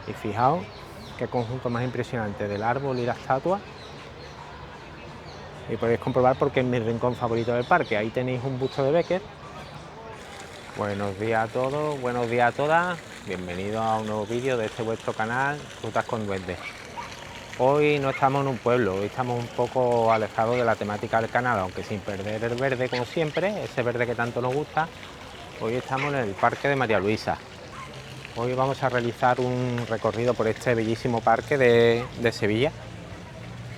Y fijaos qué conjunto más impresionante del árbol y la estatua. Y podéis comprobar porque es mi rincón favorito del parque. Ahí tenéis un busto de Becker. Buenos días a todos, buenos días a todas. Bienvenidos a un nuevo vídeo de este vuestro canal, Rutas con Duendes. Hoy no estamos en un pueblo, hoy estamos un poco alejados de la temática del canal, aunque sin perder el verde como siempre, ese verde que tanto nos gusta. Hoy estamos en el Parque de María Luisa. Hoy vamos a realizar un recorrido por este bellísimo parque de Sevilla.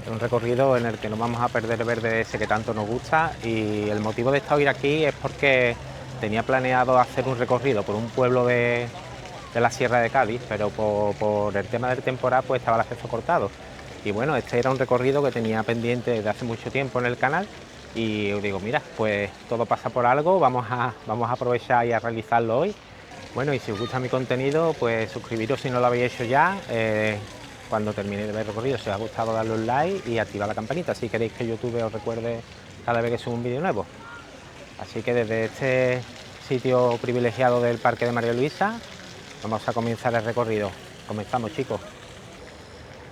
Un recorrido en el que nos vamos a perder el verde ese que tanto nos gusta, y el motivo de estar hoy aquí es porque tenía planeado hacer un recorrido por un pueblo de la Sierra de Cádiz, pero por el tema del temporal pues estaba el acceso cortado. Y bueno, este era un recorrido que tenía pendiente desde hace mucho tiempo en el canal y os digo, mira, pues todo pasa por algo, vamos a aprovechar y a realizarlo hoy. Bueno, y si os gusta mi contenido, pues suscribiros si no lo habéis hecho ya. Cuando termine de ver el recorrido, si os ha gustado, darle un like y activar la campanita si queréis que YouTube os recuerde cada vez que subo un vídeo nuevo. Así que desde este sitio privilegiado del Parque de María Luisa vamos a comenzar el recorrido. Comenzamos, chicos.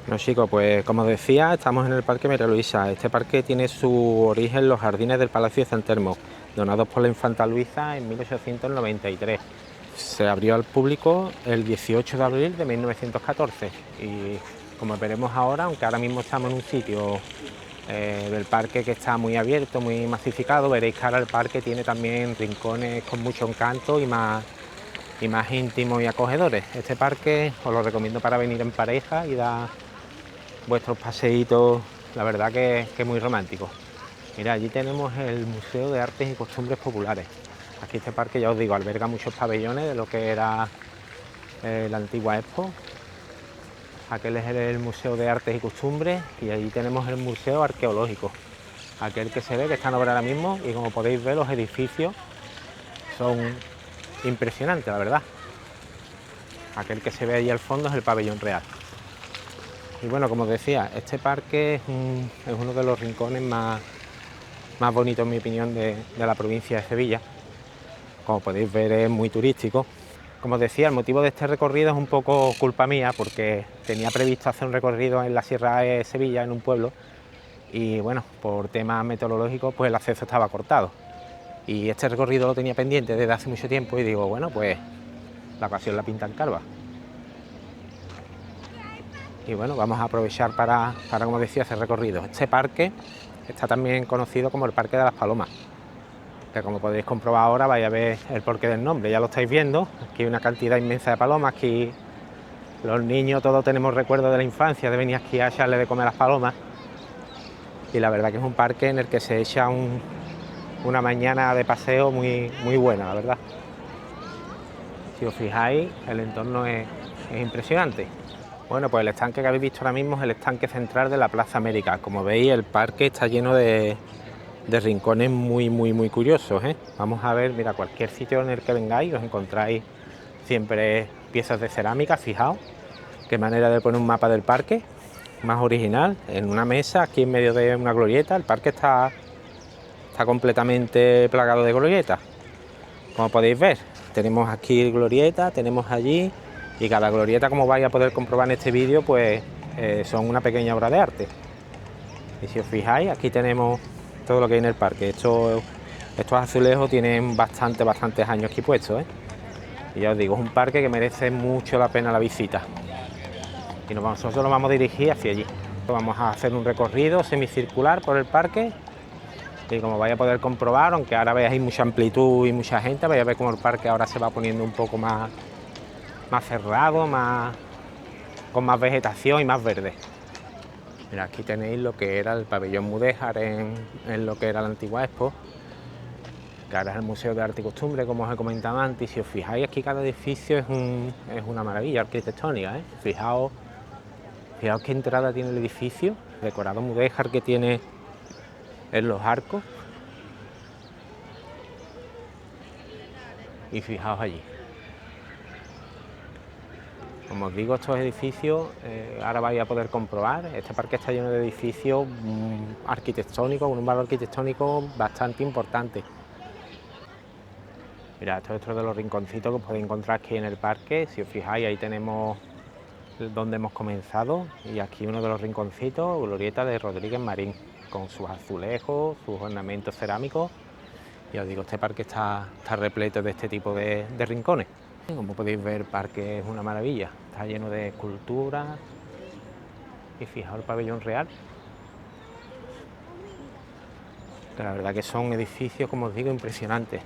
Bueno, chicos, pues como decía, estamos en el Parque María Luisa. Este parque tiene su origen en los jardines del Palacio de San Telmo, donados por la infanta Luisa en 1893. Se abrió al público el 18 de abril de 1914 y como veremos ahora, aunque ahora mismo estamos en un sitio del parque que está muy abierto, muy masificado, veréis que ahora el parque tiene también rincones con mucho encanto y más íntimos y acogedores. Este parque os lo recomiendo para venir en pareja y dar vuestros paseitos, la verdad que es muy romántico. Mira, allí tenemos el Museo de Artes y Costumbres Populares. Aquí este parque, ya os digo, alberga muchos pabellones de lo que era la antigua Expo. Aquel es el Museo de Artes y Costumbres y allí tenemos el Museo Arqueológico, aquel que se ve que está en obra ahora mismo, y como podéis ver los edificios son impresionantes, la verdad. Aquel que se ve allí al fondo es el pabellón real. Y bueno, como os decía, este parque es uno de los rincones más bonitos, en mi opinión, de la provincia de Sevilla. Como podéis ver, es muy turístico. Como os decía, el motivo de este recorrido es un poco culpa mía, porque tenía previsto hacer un recorrido en la Sierra de Sevilla, en un pueblo, y bueno, por temas meteorológicos, pues el acceso estaba cortado. Y este recorrido lo tenía pendiente desde hace mucho tiempo y digo, bueno, pues la ocasión la pintan calva. Y bueno, vamos a aprovechar para como decía, hacer recorrido. Este parque está también conocido como el Parque de las Palomas, que como podéis comprobar ahora vais a ver el porqué del nombre, ya lo estáis viendo. Aquí hay una cantidad inmensa de palomas, aquí los niños todos tenemos recuerdos de la infancia, de venir aquí a echarle de comer a las palomas, y la verdad que es un parque en el que se echa una mañana de paseo muy buena, la verdad. Si os fijáis, el entorno es impresionante. Bueno, pues el estanque que habéis visto ahora mismo es el estanque central de la Plaza América. Como veis, el parque está lleno de rincones muy curiosos, ¿eh? Vamos a ver, mira, cualquier sitio en el que vengáis os encontráis siempre piezas de cerámica. Fijaos qué manera de poner un mapa del parque más original, en una mesa aquí en medio de una glorieta. El parque está completamente plagado de glorietas, como podéis ver. Tenemos aquí glorieta, tenemos allí, y cada glorieta, como vais a poder comprobar en este vídeo, pues son una pequeña obra de arte. Y si os fijáis, aquí tenemos todo lo que hay en el parque. Estos azulejos tienen bastantes años aquí puestos, ¿eh? Y ya os digo, es un parque que merece mucho la pena la visita. Y nosotros nos vamos a dirigir hacia allí. Vamos a hacer un recorrido semicircular por el parque. Y como vais a poder comprobar, aunque ahora veáis mucha amplitud y mucha gente, vais a ver cómo el parque ahora se va poniendo un poco más cerrado, con más vegetación y más verde. Mira, aquí tenéis lo que era el pabellón Mudéjar en lo que era la antigua Expo, que ahora es el Museo de Arte y Costumbre, como os he comentado antes. Y si os fijáis, aquí cada edificio es una maravilla arquitectónica, ¿eh? Fijaos qué entrada tiene el edificio, decorado Mudéjar que tiene en los arcos. Y fijaos allí. Como os digo, estos edificios, ahora vais a poder comprobar, este parque está lleno de edificios arquitectónicos, con un valor arquitectónico bastante importante. Mirad, esto es otro de los rinconcitos que os podéis encontrar aquí en el parque. Si os fijáis, ahí tenemos donde hemos comenzado, y aquí uno de los rinconcitos, glorieta de Rodríguez Marín, con sus azulejos, sus ornamentos cerámicos. Y os digo, este parque está repleto de este tipo de rincones. Como podéis ver, el parque es una maravilla, está lleno de esculturas. Y fijaos el pabellón real, que la verdad que son edificios, como os digo, impresionantes.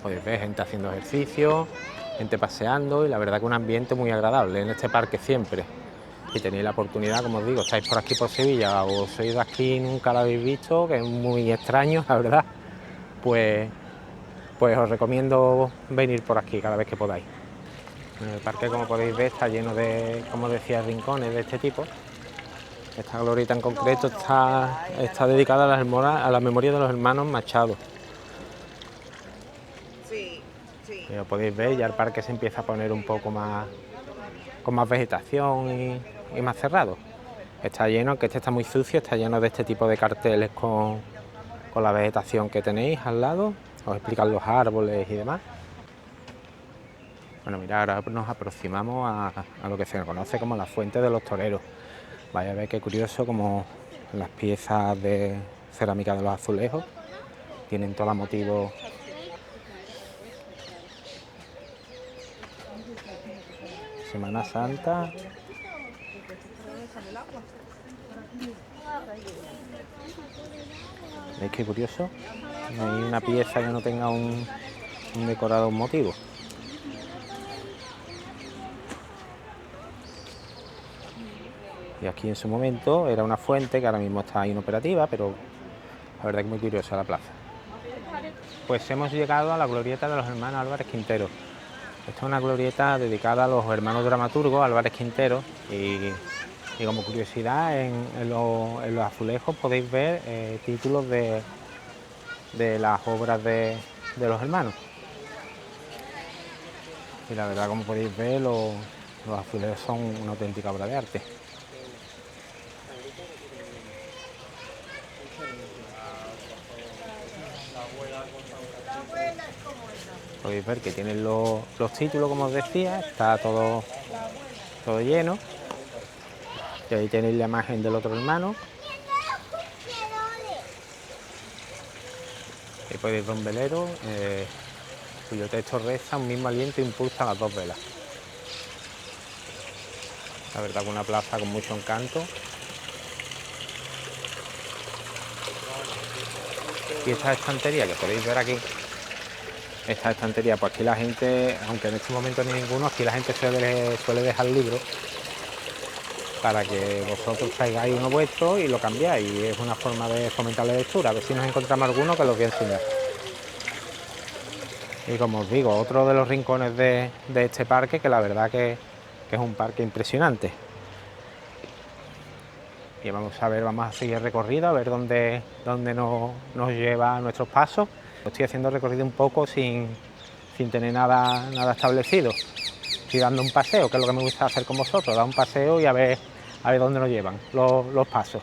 Podéis ver gente haciendo ejercicio, gente paseando, y la verdad que un ambiente muy agradable en este parque siempre. Si tenéis la oportunidad, como os digo, estáis por aquí por Sevilla o sois de aquí y nunca lo habéis visto, que es muy extraño, la verdad, pues os recomiendo venir por aquí cada vez que podáis. El parque, como podéis ver, está lleno de, como decía, rincones de este tipo. Esta glorieta en concreto está dedicada a la memoria de los hermanos Machado. Y lo podéis ver, ya el parque se empieza a poner un poco más, con más vegetación y más cerrado. Está lleno, aunque este está muy sucio, está lleno de este tipo de carteles con la vegetación que tenéis al lado. Os explican los árboles y demás. Bueno, mirad, ahora nos aproximamos a lo que se conoce como la Fuente de los Toreros. Vais a ver qué curioso como las piezas de cerámica de los azulejos tienen todos los motivos. Semana Santa. ¿Veis qué curioso? No hay una pieza que no tenga un decorado, un motivo. Y aquí en su momento era una fuente que ahora mismo está inoperativa, pero la verdad que es muy curiosa la plaza. Pues hemos llegado a la glorieta de los hermanos Álvarez Quintero. Esta es una glorieta dedicada a los hermanos dramaturgos Álvarez Quintero, y como curiosidad en los azulejos podéis ver títulos de las obras de los hermanos. Y la verdad, como podéis ver, los azulejos son una auténtica obra de arte. Podéis ver que tienen los títulos, como os decía, está todo lleno. Y ahí tenéis la imagen del otro hermano. Ahí podéis ver un velero cuyo texto reza: un mismo aliento impulsa las dos velas. La verdad que una plaza con mucho encanto. Y esta estantería que podéis ver aquí, esta estantería, pues aquí la gente, aunque en este momento no hay ninguno, aquí la gente suele dejar libros para que vosotros traigáis uno vuestro y lo cambiáis. Y es una forma de fomentar la lectura. A ver si nos encontramos alguno que los voy a enseñar. Y como os digo, otro de los rincones de este parque, que la verdad que es un parque impresionante. Y vamos a seguir el recorrido, a ver dónde nos lleva nuestros pasos. Estoy haciendo el recorrido un poco sin tener nada establecido. Estoy dando un paseo, que es lo que me gusta hacer con vosotros, dar un paseo y a ver dónde nos llevan los pasos.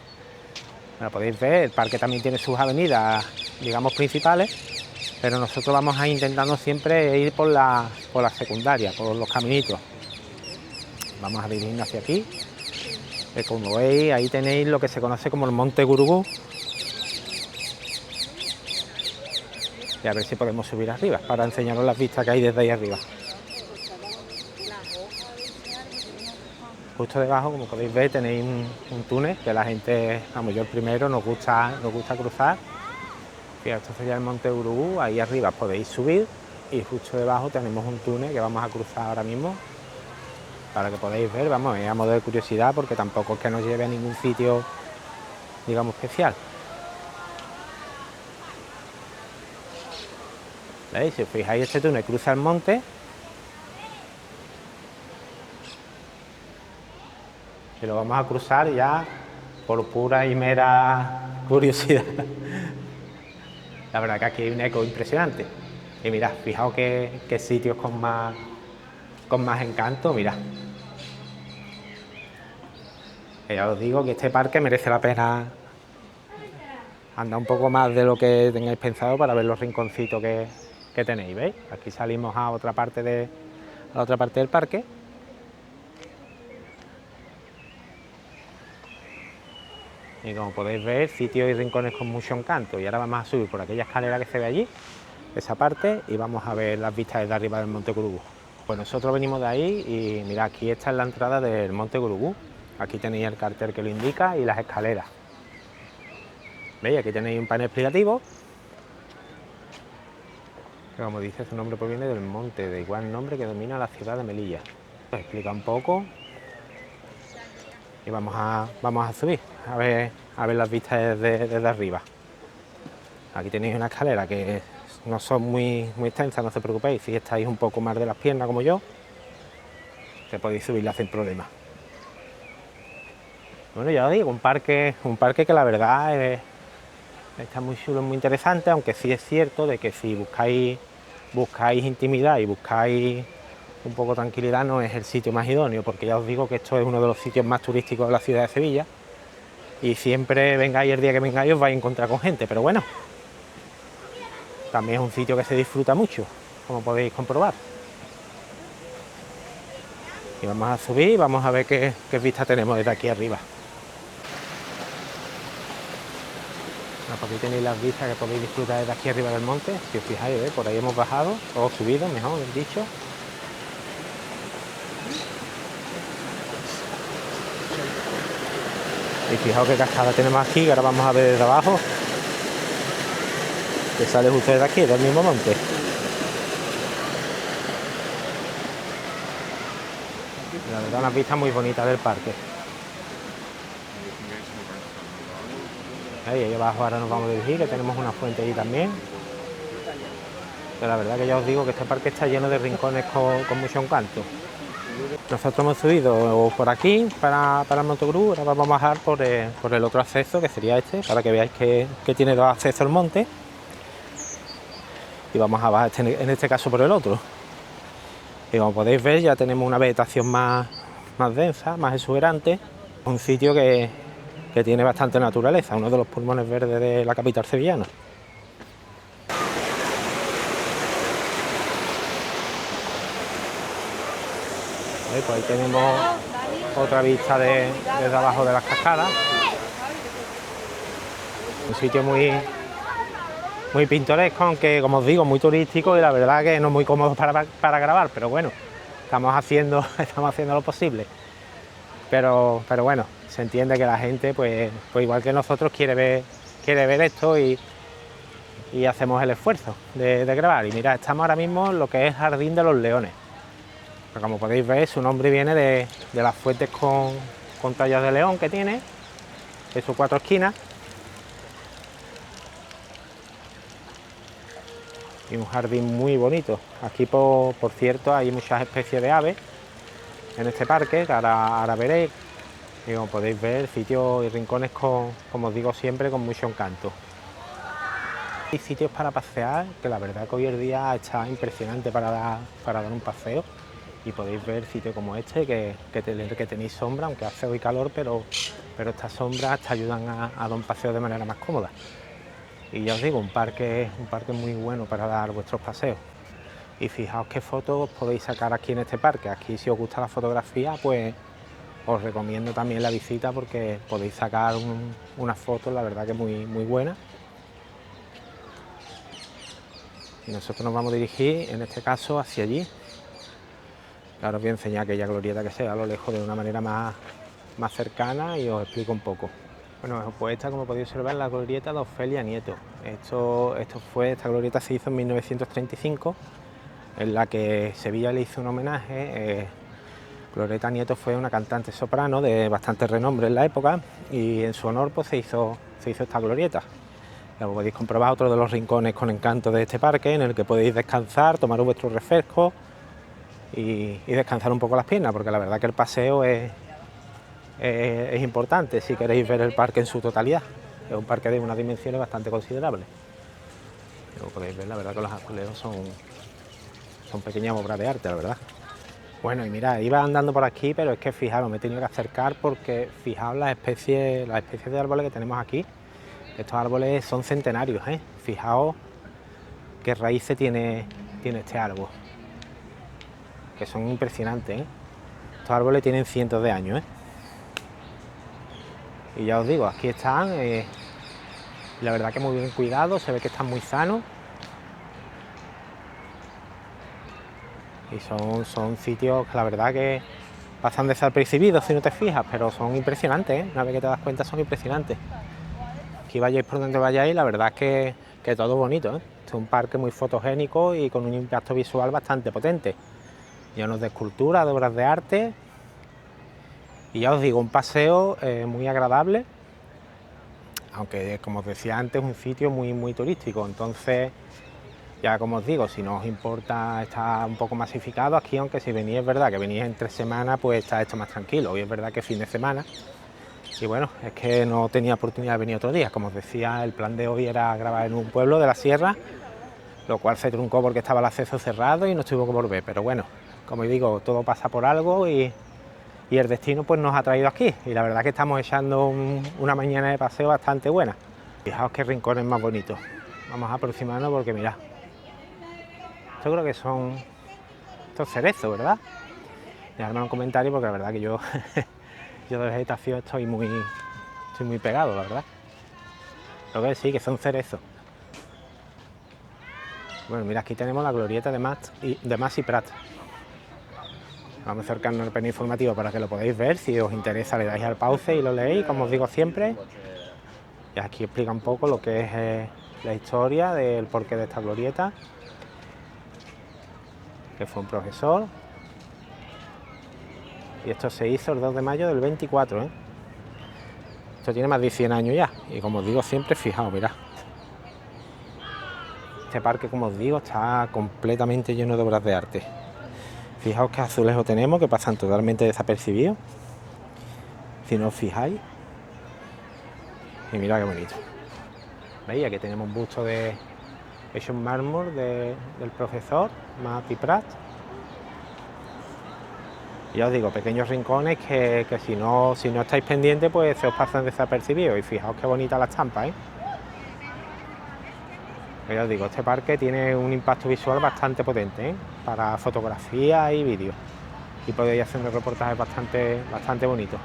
Bueno, podéis ver, el parque también tiene sus avenidas, digamos, principales, pero nosotros vamos a intentando siempre ir por la secundaria, por los caminitos. Vamos a dirigirnos hacia aquí. Como veis, ahí tenéis lo que se conoce como el Monte Gurugú. Y a ver si podemos subir arriba, para enseñaros las vistas que hay desde ahí arriba. Justo debajo, como podéis ver, tenéis un túnel que la gente, vamos, yo el primero, nos gusta cruzar. Fíjate, esto sería el Monte Gurugú, ahí arriba podéis subir, y justo debajo tenemos un túnel que vamos a cruzar ahora mismo, para que podáis ver, vamos, a modo de curiosidad, porque tampoco es que nos lleve a ningún sitio, digamos, especial. ¿Veis? Si os fijáis, este túnel cruza el monte. Y lo vamos a cruzar ya por pura y mera curiosidad. La verdad que aquí hay un eco impresionante. Y mirad, fijaos qué sitios con más encanto, mirad. Ya os digo que este parque merece la pena andar un poco más de lo que tengáis pensado para ver los rinconcitos que tenéis, ¿veis? Aquí salimos a otra parte del parque. Y como podéis ver, sitios y rincones con mucho encanto. Y ahora vamos a subir por aquella escalera que se ve allí, esa parte, y vamos a ver las vistas desde arriba del Monte Gurugú. Pues nosotros venimos de ahí y mirad, aquí está la entrada del Monte Gurugú. Aquí tenéis el cartel que lo indica y las escaleras. ¿Veis? Aquí tenéis un panel explicativo, que como dice su nombre proviene del monte de igual nombre que domina la ciudad de Melilla. Os explica un poco y vamos a subir a ver las vistas desde arriba. Aquí tenéis una escalera que no son muy extensas, no os preocupéis. Si estáis un poco más de las piernas como yo, que podéis subirla sin problema. Bueno, ya os digo, un parque que la verdad está muy chulo, muy interesante, aunque sí es cierto de que si buscáis intimidad y buscáis un poco tranquilidad, no es el sitio más idóneo, porque ya os digo que esto es uno de los sitios más turísticos de la ciudad de Sevilla y siempre vengáis, el día que vengáis os vais a encontrar con gente, pero bueno, también es un sitio que se disfruta mucho, como podéis comprobar. Y vamos a subir y vamos a ver qué vista tenemos desde aquí arriba. Bueno, aquí tenéis las vistas que podéis disfrutar desde aquí arriba del monte. Si os fijáis, por ahí hemos bajado, o subido, mejor dicho. Y fijaos qué cascada tenemos aquí, que ahora vamos a ver desde abajo, que sale justo desde aquí, del mismo monte. La verdad, una vista muy bonita del parque. Ahí abajo ahora nos vamos a dirigir, que tenemos una fuente allí también. Pero la verdad que ya os digo que este parque está lleno de rincones con mucho encanto. Nosotros hemos subido por aquí para el Monte Gurugú, ahora vamos a bajar por el otro acceso, que sería este, para que veáis que tiene dos accesos al monte. Y vamos a bajar en este caso por el otro. Y como podéis ver, ya tenemos una vegetación más densa, más exuberante. Un sitio que tiene bastante naturaleza, uno de los pulmones verdes de la capital sevillana. Pues ahí tenemos otra vista desde abajo de las cascadas. Un sitio muy pintoresco, aunque como os digo, muy turístico y la verdad que no muy cómodo para grabar, pero bueno, estamos haciendo lo posible. Pero bueno, se entiende que la gente, pues igual que nosotros, quiere ver esto y hacemos el esfuerzo de grabar. Y mirad, estamos ahora mismo en lo que es Jardín de los Leones. Como podéis ver, su nombre viene de las fuentes con tallas de león que tiene, de sus 4 esquinas. Y un jardín muy bonito. Aquí, por cierto, hay muchas especies de aves en este parque, que ahora veréis. Y como podéis ver, sitios y rincones como os digo siempre, con mucho encanto. Hay sitios para pasear, que la verdad que hoy en día está impresionante para dar un paseo. Y podéis ver sitios como este, que tenéis sombra, aunque hace hoy calor, pero estas sombras te ayudan a dar un paseo de manera más cómoda. Y ya os digo, un parque muy bueno para dar vuestros paseos. Y fijaos qué fotos podéis sacar aquí en este parque. Aquí, si os gusta la fotografía, pues os recomiendo también la visita, porque podéis sacar unas fotos, la verdad que muy buenas. Y nosotros nos vamos a dirigir, en este caso, hacia allí. Ahora os voy a enseñar aquella glorieta que se ve a lo lejos de una manera más cercana y os explico un poco. Bueno, pues esta, como podéis observar, es la glorieta de Ofelia Nieto. Esta glorieta se hizo en 1935, en la que Sevilla le hizo un homenaje. Glorieta Nieto fue una cantante soprano de bastante renombre en la época y en su honor pues se hizo esta glorieta. Como podéis comprobar, otro de los rincones con encanto de este parque, en el que podéis descansar, tomar vuestro refresco y descansar un poco las piernas, porque la verdad que el paseo es importante si queréis ver el parque en su totalidad. Es un parque de unas dimensiones bastante considerables. Como podéis ver, la verdad que los azulejos son pequeñas obras de arte, la verdad. Bueno, y mirad, iba andando por aquí, pero es que fijaros, me he tenido que acercar porque fijaos las especies de árboles que tenemos aquí. Estos árboles son centenarios, ¿eh? Fijaos qué raíces tiene este árbol, que son impresionantes, ¿eh? Estos árboles tienen cientos de años, ¿eh? Y ya os digo, aquí están, la verdad que muy bien cuidados, se ve que están muy sanos. Y son sitios que la verdad que pasan desapercibidos si no te fijas, pero son impresionantes, ¿eh? Una vez que te das cuenta son impresionantes. Aquí vayáis por donde vayáis, la verdad es que todo bonito, ¿eh? Es un parque muy fotogénico y con un impacto visual bastante potente, llenos de esculturas, de obras de arte. Y ya os digo, un paseo muy agradable, aunque como os decía antes, es un sitio muy turístico. Entonces, ya como os digo, si no os importa estar un poco masificado aquí, aunque si venís, es verdad que venís en 3 semanas, pues está esto más tranquilo. Hoy es verdad que es fin de semana. Y bueno, es que no tenía oportunidad de venir otro día. Como os decía, el plan de hoy era grabar en un pueblo de la sierra, lo cual se truncó porque estaba el acceso cerrado y nos tuvo que volver. Pero bueno, como digo, todo pasa por algo y el destino pues nos ha traído aquí. Y la verdad que estamos echando una mañana de paseo bastante buena. Fijaos qué rincones más bonitos. Vamos a aproximarnos porque mirad. Yo creo que son estos cerezos, ¿verdad? Dejadme un comentario porque la verdad que yo de vegetación estoy muy pegado, la verdad. Creo que sí, que son cerezos. Bueno, mira, aquí tenemos la glorieta de Mas y Prat. Vamos a acercarnos al panel informativo para que lo podáis ver. Si os interesa, le dais al pause y lo leéis, como os digo siempre. Y aquí explica un poco lo que es la historia del porqué de esta glorieta, que fue un profesor. Y esto se hizo el 2 de mayo del 24, ¿eh? Esto tiene más de 100 años ya. Y como os digo siempre, fijaos, mirad. Este parque, como os digo, está completamente lleno de obras de arte. Fijaos qué azulejos tenemos que pasan totalmente desapercibidos, si no os fijáis. Y mirad qué bonito. ¿Veis? Aquí tenemos un busto hecho en mármol del profesor Mas y Prat. Y ya os digo, pequeños rincones que si no estáis pendientes, pues se os pasan desapercibidos. Y fijaos qué bonita la estampa, ¿eh? Ya os digo, este parque tiene un impacto visual bastante potente, ¿eh? Para fotografía y vídeo. Y podéis hacer unos reportajes bastante bonitos.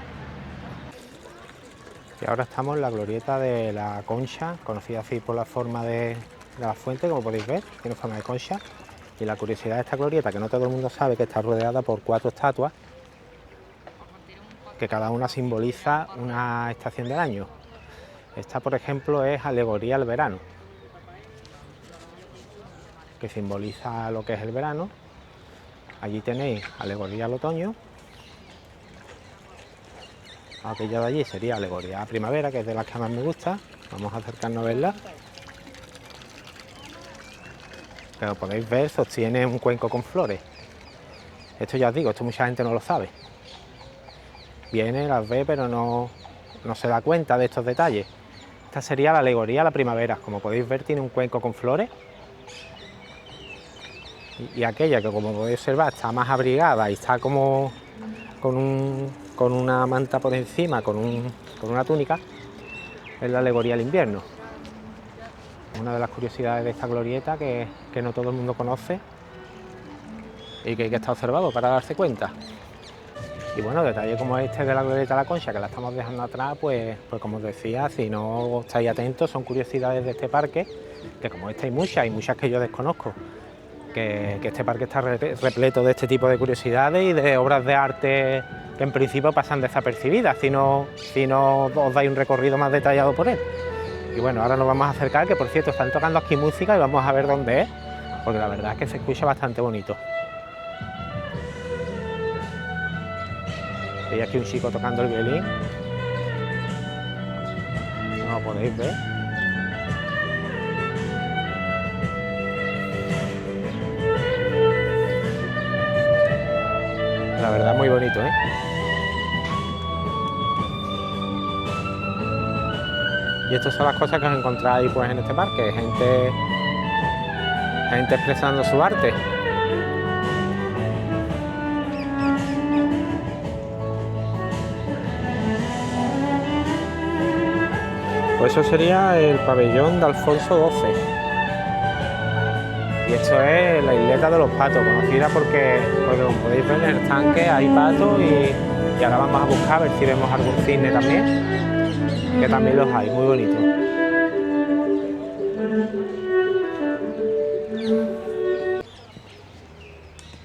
Y ahora estamos en la glorieta de la Concha, conocida así por la forma de la fuente, como podéis ver, tiene forma de concha. Y la curiosidad de esta glorieta, que no todo el mundo sabe, que está rodeada por 4 estatuas, que cada una simboliza una estación del año. Esta, por ejemplo, es alegoría al verano, que simboliza lo que es el verano. Allí tenéis alegoría al otoño. Aquella de allí sería alegoría a primavera, que es de las que más me gusta. Vamos a acercarnos a verla. Pero podéis ver, sostiene un cuenco con flores. Esto ya os digo, esto mucha gente no lo sabe. Viene, las ve, pero no se da cuenta de estos detalles. Esta sería la alegoría a la primavera. Como podéis ver, tiene un cuenco con flores. Y aquella que, como podéis observar, está más abrigada y está como con una manta por encima, con una túnica, es la alegoría al invierno. Una de las curiosidades de esta glorieta que no todo el mundo conoce y que hay que estar observado para darse cuenta. Y bueno, detalles como este de la glorieta de la Concha, que la estamos dejando atrás, pues como os decía, si no estáis atentos, son curiosidades de este parque, que como esta hay muchas que yo desconozco, que este parque está repleto de este tipo de curiosidades y de obras de arte que en principio pasan desapercibidas si no os dais un recorrido más detallado por él. Y bueno, ahora nos vamos a acercar, que por cierto están tocando aquí música y vamos a ver dónde es, porque la verdad es que se escucha bastante bonito. Veis aquí un chico tocando el violín, no lo podéis ver. La verdad muy bonito, ¿eh? Y estas son las cosas que os encontráis pues en este parque, gente expresando su arte. Pues eso sería el pabellón de Alfonso XII. Y esto es la isleta de los patos, conocida porque como podéis ver en el estanque hay patos y ahora vamos a buscar a ver si vemos algún cisne también, que también los hay, muy bonitos.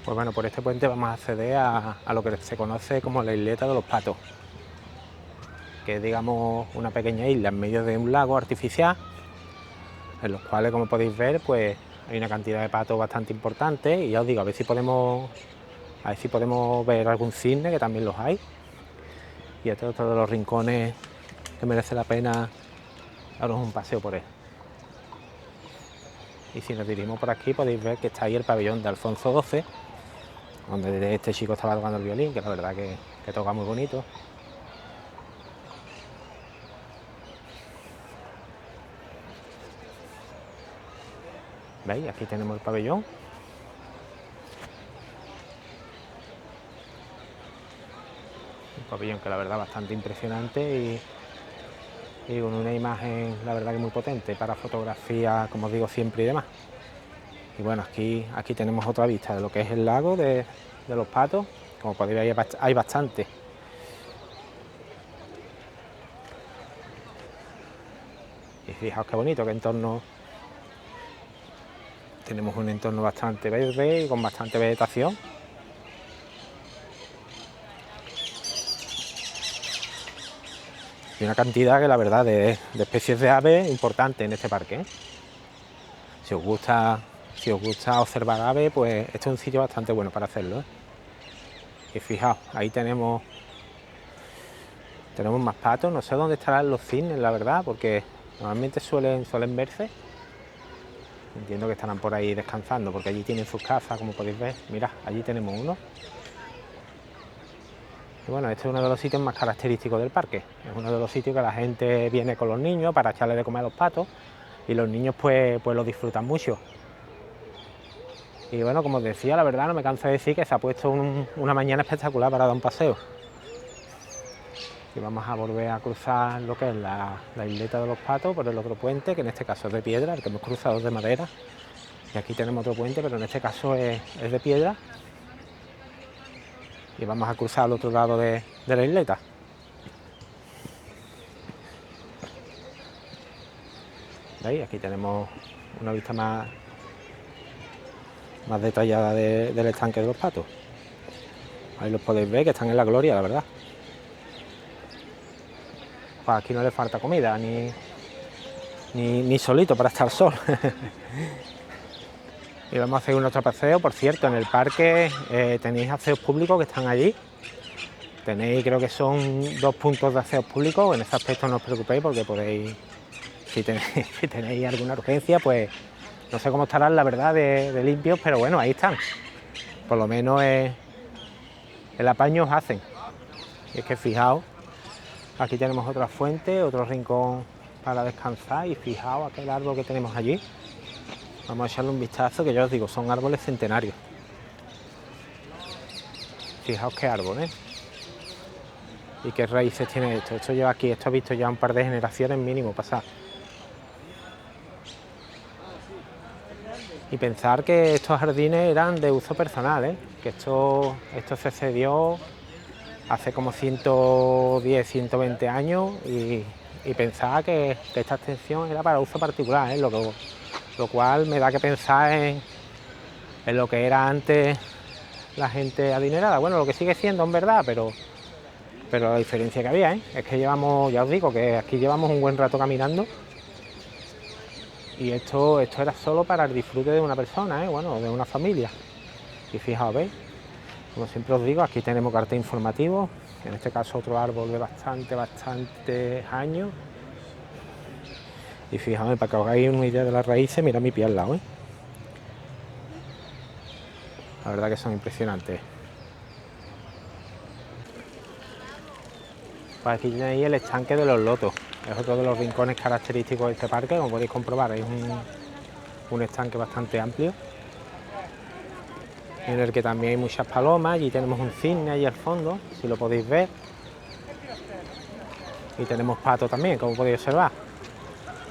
Pues bueno, por este puente vamos a acceder a lo que se conoce como la isleta de los patos, que es, digamos, una pequeña isla en medio de un lago artificial, en los cuales, como podéis ver, pues hay una cantidad de patos bastante importante, y ya os digo, a ver si podemos ver algún cisne, que también los hay. Y este es otro de los rincones que merece la pena daros un paseo por él. Y si nos dirigimos por aquí podéis ver que está ahí el pabellón de Alfonso XII, donde este chico estaba tocando el violín, que la verdad que toca muy bonito. ¿Veis? Aquí tenemos el pabellón. Un pabellón que la verdad bastante impresionante y con una imagen la verdad que muy potente para fotografía, como os digo siempre y demás. Y bueno, aquí tenemos otra vista de lo que es el lago de los patos. Como podéis ver hay bastante. Y fijaos qué bonito, qué entorno. Tenemos un entorno bastante verde y con bastante vegetación. Y una cantidad que la verdad de especies de aves importante en este parque, ¿eh? Si os gusta observar aves, pues este es un sitio bastante bueno para hacerlo, ¿eh? Y fijaos, ahí tenemos más patos. No sé dónde estarán los cisnes, la verdad, porque normalmente suelen verse. Entiendo que estarán por ahí descansando, porque allí tienen sus casas, como podéis ver. Mirad, allí tenemos uno. Y bueno, este es uno de los sitios más característicos del parque. Es uno de los sitios que la gente viene con los niños para echarle de comer a los patos, y los niños pues lo disfrutan mucho. Y bueno, como os decía, la verdad no me canso de decir que se ha puesto una mañana espectacular para dar un paseo. Y vamos a volver a cruzar lo que es la isleta de los patos por el otro puente, que en este caso es de piedra. El que hemos cruzado es de madera. Y aquí tenemos otro puente, pero en este caso es de piedra. Y vamos a cruzar al otro lado de la isleta. ¿Veis? Aquí tenemos una vista más detallada del estanque de los patos. Ahí los podéis ver, que están en la gloria, la verdad. Pues aquí no le falta comida, ni solito para estar sol. Y vamos a hacer un otro paseo. Por cierto, en el parque tenéis aseos públicos que están allí. Tenéis, creo que son 2 puntos de aseos públicos. En ese aspecto no os preocupéis, porque podéis, si tenéis alguna urgencia, pues no sé cómo estarán, la verdad, de limpios, pero bueno, ahí están. Por lo menos el apaño os hacen. Y es que fijaos, aquí tenemos otra fuente, otro rincón para descansar, y fijaos aquel árbol que tenemos allí. Vamos a echarle un vistazo, que ya os digo, son árboles centenarios. Fijaos qué árbol, ¿eh? Y qué raíces tiene esto. Esto lleva aquí, esto ha visto ya un par de generaciones mínimo pasar. Y pensar que estos jardines eran de uso personal, ¿eh? Que esto se cedió hace como 110, 120 años, y pensaba que esta extensión era para uso particular, ¿eh? Lo cual me da que pensar en lo que era antes la gente adinerada. Bueno, lo que sigue siendo en verdad, pero la diferencia que había, ¿eh? Es que llevamos, ya os digo, que aquí llevamos un buen rato caminando, y esto era solo para el disfrute de una persona, ¿eh? Bueno, de una familia. Y fijaos, ¿veis? Como siempre os digo, aquí tenemos cartel informativo, en este caso otro árbol de bastantes años. Y fijaos, para que os hagáis una idea de las raíces, mirad mi pie al lado, ¿eh? La verdad que son impresionantes. Pues aquí tenéis el estanque de los lotos. Es otro de los rincones característicos de este parque. Como podéis comprobar, es un estanque bastante amplio, en el que también hay muchas palomas. Allí tenemos un cisne allí al fondo, si lo podéis ver. Y tenemos patos también, como podéis observar.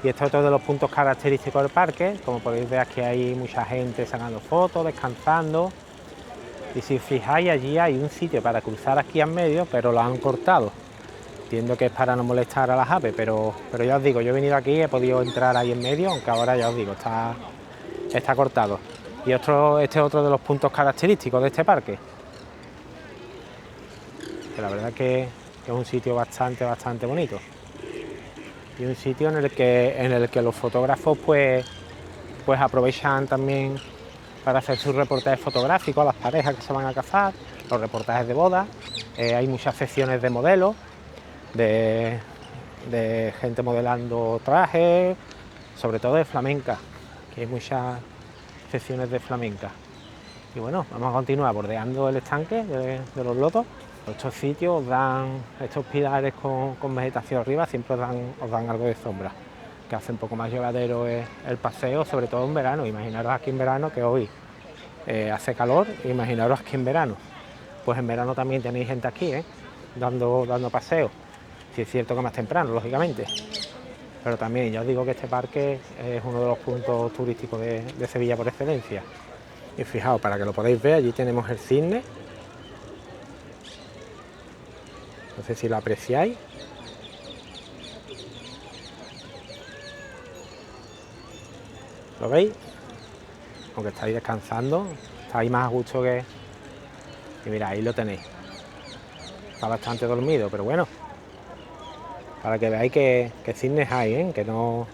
Y este es otro de los puntos característicos del parque. Como podéis ver, aquí hay mucha gente sacando fotos, descansando. Y si os fijáis, allí hay un sitio para cruzar aquí en medio, pero lo han cortado. Entiendo que es para no molestar a las aves, pero ya os digo, yo he venido aquí, he podido entrar ahí en medio, aunque ahora ya os digo, está cortado. Y este es otro de los puntos característicos de este parque. Que la verdad que es un sitio bastante bonito. Y un sitio en el que los fotógrafos pues aprovechan también para hacer sus reportajes fotográficos a las parejas que se van a casar, los reportajes de boda. Hay muchas secciones de modelos, de gente modelando trajes, sobre todo de flamenca, que hay muchas secciones de flamenca. Y bueno, vamos a continuar bordeando el estanque de los lotos. Estos sitios estos pilares con vegetación arriba siempre os dan algo de sombra, que hace un poco más llevadero el paseo, sobre todo en verano. Imaginaros aquí en verano, que hoy hace calor, imaginaros aquí en verano. Pues en verano también tenéis gente aquí, dando paseo. Sí, es cierto que más temprano, lógicamente. Pero también, ya os digo que este parque es uno de los puntos turísticos de Sevilla por excelencia. Y fijaos, para que lo podáis ver, allí tenemos el cisne. No sé si lo apreciáis. ¿Lo veis? Aunque estáis descansando, estáis más a gusto que... Y mira, ahí lo tenéis. Está bastante dormido, pero bueno. Para que veáis que cisnes hay, que no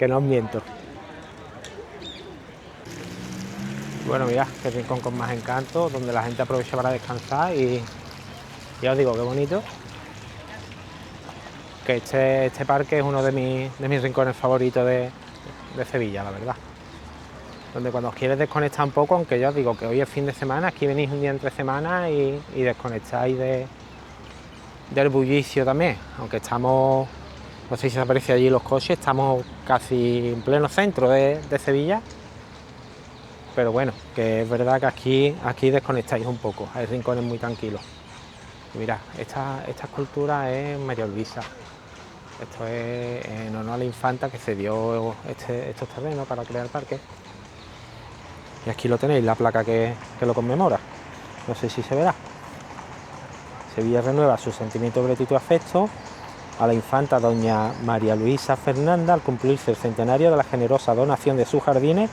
que no os miento. Bueno, mirad, qué rincón con más encanto, donde la gente aprovecha para descansar y ya os digo, qué bonito. Que este parque es uno de mis rincones favoritos de Sevilla, la verdad. Donde cuando os quieres desconectar un poco, aunque ya os digo que hoy es fin de semana, aquí venís un día entre semanas y desconectáis del bullicio también, aunque estamos, no sé si se aprecia allí los coches, estamos casi en pleno centro de Sevilla, pero bueno, que es verdad que aquí desconectáis un poco, hay rincones muy tranquilos. Y mirad, esta escultura es María Luisa, esto es en honor a la infanta que cedió estos terrenos para crear el parque. Y aquí lo tenéis, la placa que lo conmemora, no sé si se verá. Sevilla renueva su sentimiento de gratitud y afecto a la infanta doña María Luisa Fernanda al cumplirse el centenario de la generosa donación de sus jardines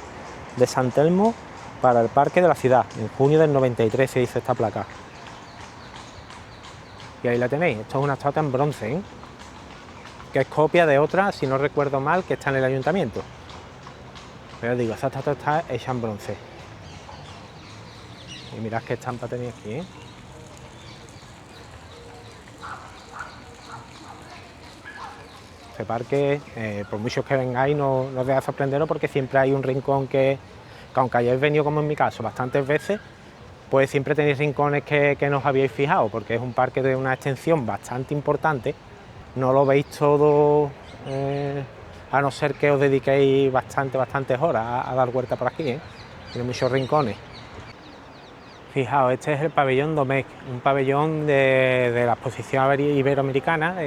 de San Telmo para el parque de la ciudad. En junio del 93 se hizo esta placa. Y ahí la tenéis, esto es una estatua en bronce, que es copia de otra, si no recuerdo mal, que está en el ayuntamiento. Pero digo, esta estatua está hecha en bronce. Y mirad qué estampa tenéis aquí, Este parque, por muchos que vengáis, no os deja sorprenderos porque siempre hay un rincón que aunque hayáis venido, como en mi caso, bastantes veces, pues siempre tenéis rincones que no os habíais fijado, porque es un parque de una extensión bastante importante. No lo veis todo, a no ser que os dediquéis bastantes horas a dar vuelta por aquí, Tiene muchos rincones. Fijaos, este es el pabellón Domecq, un pabellón de la exposición iberoamericana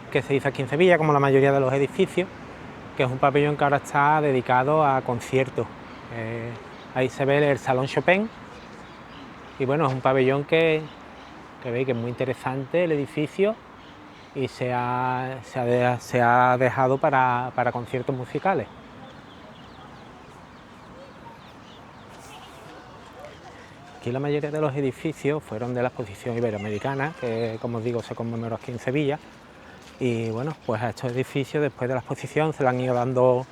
que se hizo aquí en Sevilla, como la mayoría de los edificios, que es un pabellón que ahora está dedicado a conciertos. Ahí se ve el Salón Chopin y bueno, es un pabellón que veis que es muy interesante el edificio y se ha dejado para conciertos musicales. Aquí la mayoría de los edificios fueron de la exposición iberoamericana, que como os digo se conmemoró aquí en Sevilla. Y bueno, pues a estos edificios después de la exposición se le han ido dando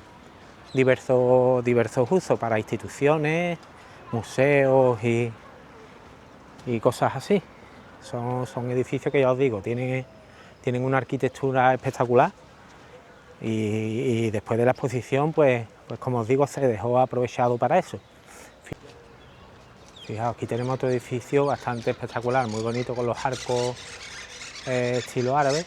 diversos usos para instituciones, museos y cosas así. Son edificios que ya os digo, tienen una arquitectura espectacular y después de la exposición, pues como os digo, se dejó aprovechado para eso. Fijaos, aquí tenemos otro edificio bastante espectacular, muy bonito, con los arcos estilo árabe.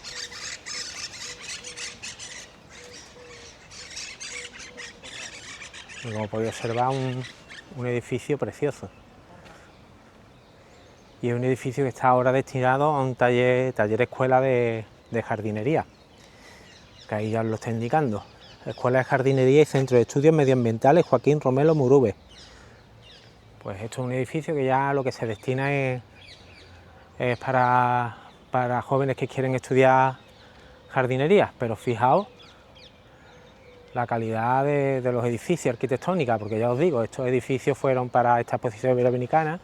Y como podéis observar, un edificio precioso. Y es un edificio que está ahora destinado a un taller escuela de jardinería. que ahí ya os lo está indicando. Escuela de Jardinería y Centro de Estudios Medioambientales Joaquín Romero Murube. Pues esto es un edificio que ya lo que se destina es para jóvenes que quieren estudiar jardinería, pero fijaos la calidad de los edificios arquitectónica, porque ya os digo, estos edificios fueron para esta exposición iberoamericana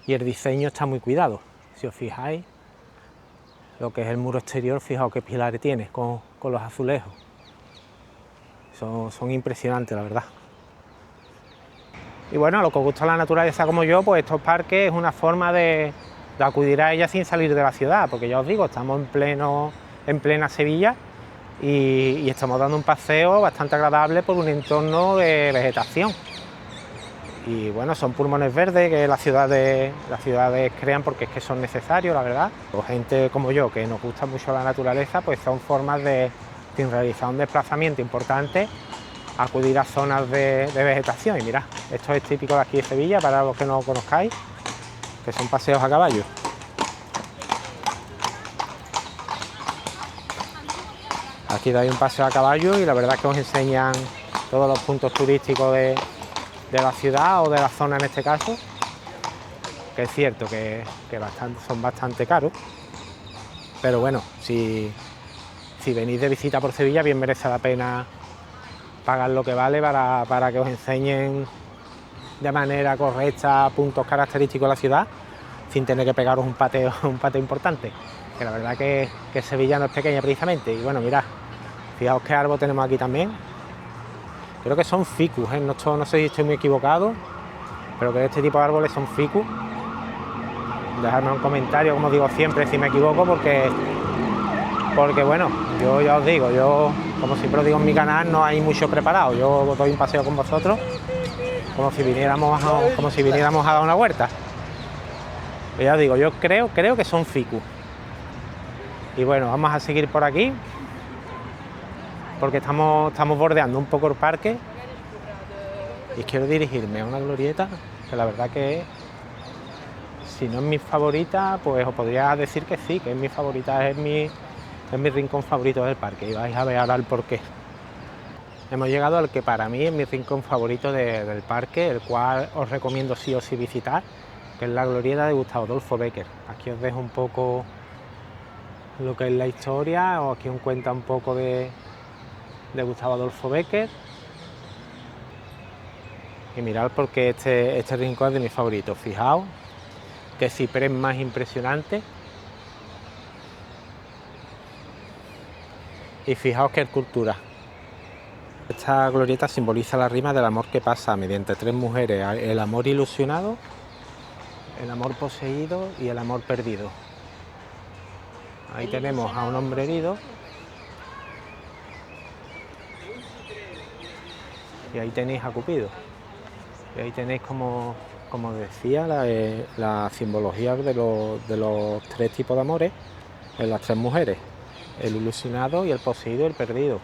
y el diseño está muy cuidado. Si os fijáis, lo que es el muro exterior, fijaos qué pilares tiene con los azulejos. Son impresionantes, la verdad. Y bueno, a lo que os gusta la naturaleza como yo, pues estos parques es una forma de acudir a ella sin salir de la ciudad, porque ya os digo, estamos en plena Sevilla y estamos dando un paseo bastante agradable por un entorno de vegetación. Y bueno, son pulmones verdes que las ciudades crean porque es que son necesarios, la verdad. O gente como yo, que nos gusta mucho la naturaleza, pues son formas de sin realizar un desplazamiento importante, acudir a zonas de vegetación. Y mirad, esto es típico de aquí de Sevilla, para los que no lo conozcáis, que son paseos a caballo. Aquí dais un paseo a caballo y la verdad es que os enseñan todos los puntos turísticos de la ciudad o de la zona en este caso, que es cierto que son bastante caros, pero bueno, si venís de visita por Sevilla, bien merece la pena pagar lo que vale para que os enseñen de manera correcta puntos característicos de la ciudad, sin tener que pegaros un pateo importante, que la verdad que Sevilla no es pequeña precisamente. Y bueno, mirad, fijaos qué árbol tenemos aquí también, creo que son ficus, no sé si estoy muy equivocado, pero que este tipo de árboles son ficus. Dejadme un comentario, como digo siempre, si me equivoco, porque bueno, yo ya os digo, yo como siempre os digo en mi canal, no hay mucho preparado. Yo doy un paseo con vosotros como si viniéramos a dar una vuelta. Pero ya os digo, yo creo que son ficus. Y bueno, vamos a seguir por aquí, porque estamos bordeando un poco el parque y quiero dirigirme a una glorieta que la verdad que si no es mi favorita, pues os podría decir que sí, que es mi favorita, es mi rincón favorito del parque, y vais a ver ahora el porqué. Hemos llegado al que para mí es mi rincón favorito del parque, el cual os recomiendo sí o sí visitar, que es la glorieta de Gustavo Adolfo Bécquer. Aquí os dejo un poco lo que es la historia, o aquí os cuenta un poco de Gustavo Adolfo Bécquer. Y mirad porque este rincón es de mis favoritos. Fijaos qué ciprés más impresionante. Y fijaos qué escultura. Esta glorieta simboliza la rima del amor que pasa mediante tres mujeres: el amor ilusionado, el amor poseído y el amor perdido. Ahí tenemos a un hombre herido y ahí tenéis a Cupido. Y ahí tenéis, como decía, la simbología de los tres tipos de amores en las tres mujeres: el ilusionado y el poseído y el perdido.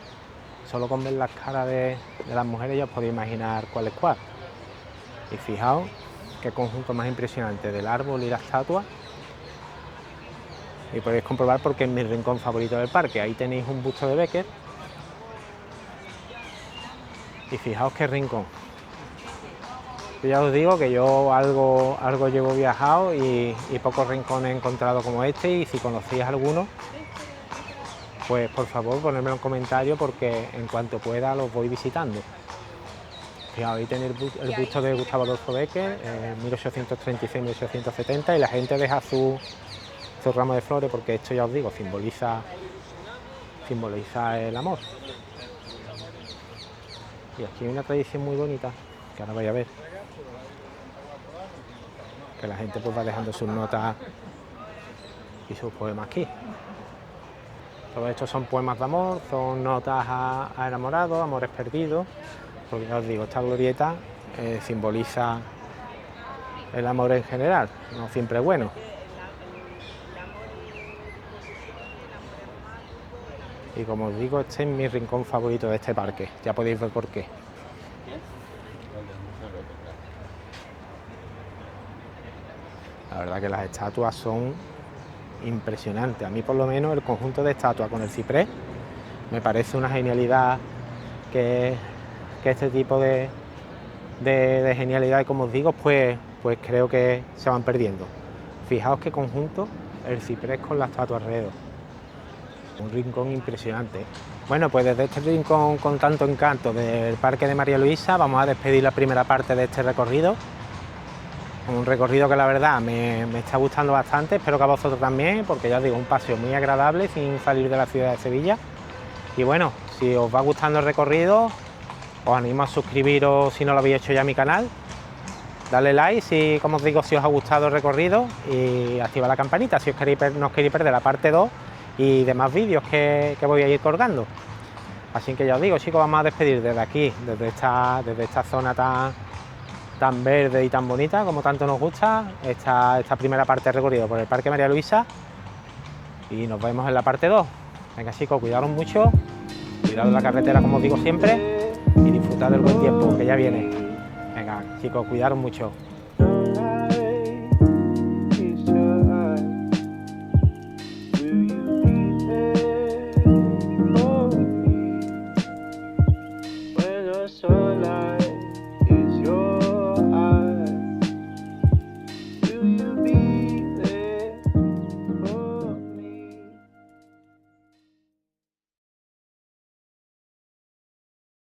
Solo con ver las caras de las mujeres ya os podéis imaginar cuál es cuál. Y fijaos qué conjunto más impresionante del árbol y la estatua. Y podéis comprobar porque es mi rincón favorito del parque. Ahí tenéis un busto de Bécquer. Y fijaos qué rincón. Yo ya os digo que yo algo llevo viajado y pocos rincones he encontrado como este, y si conocéis alguno, pues por favor ponedmelo en comentarios, porque en cuanto pueda los voy visitando. Fijaos, ahí tenéis el busto de Gustavo Adolfo Bécquer, 1836-1870, y la gente deja su ramo de flores, porque esto ya os digo, simboliza el amor. Y aquí hay una tradición muy bonita, que ahora vais a ver, que la gente pues va dejando sus notas y sus poemas aquí. Todos estos son poemas de amor, son notas a enamorados, amores perdidos, porque ya os digo, esta glorieta simboliza el amor en general, no siempre es bueno. Y como os digo, este es mi rincón favorito de este parque, ya podéis ver por qué. La verdad que las estatuas son impresionantes. A mí por lo menos el conjunto de estatuas con el ciprés Me parece una genialidad que este tipo de genialidad, como os digo, pues creo que se van perdiendo. Fijaos qué conjunto, el ciprés con la estatua alrededor. Un rincón impresionante. Bueno, pues desde este rincón con tanto encanto del Parque de María Luisa vamos a despedir la primera parte de este recorrido. Un recorrido que la verdad me está gustando bastante, espero que a vosotros también, porque ya os digo, un paseo muy agradable sin salir de la ciudad de Sevilla. Y bueno, si os va gustando el recorrido, os animo a suscribiros si no lo habéis hecho ya a mi canal. Dale like si, como os digo, si os ha gustado el recorrido y activa la campanita si no os queréis perder la parte 2 y demás vídeos que voy a ir colgando. Así que ya os digo, chicos, vamos a despedir desde aquí, desde esta zona tan verde y tan bonita, como tanto nos gusta, esta primera parte de recorrido por el Parque María Luisa, y nos vemos en la parte 2. Venga, chicos, cuidaros mucho, cuidad la carretera, como os digo siempre, y disfrutad del buen tiempo que ya viene. Venga, chicos, cuidaros mucho.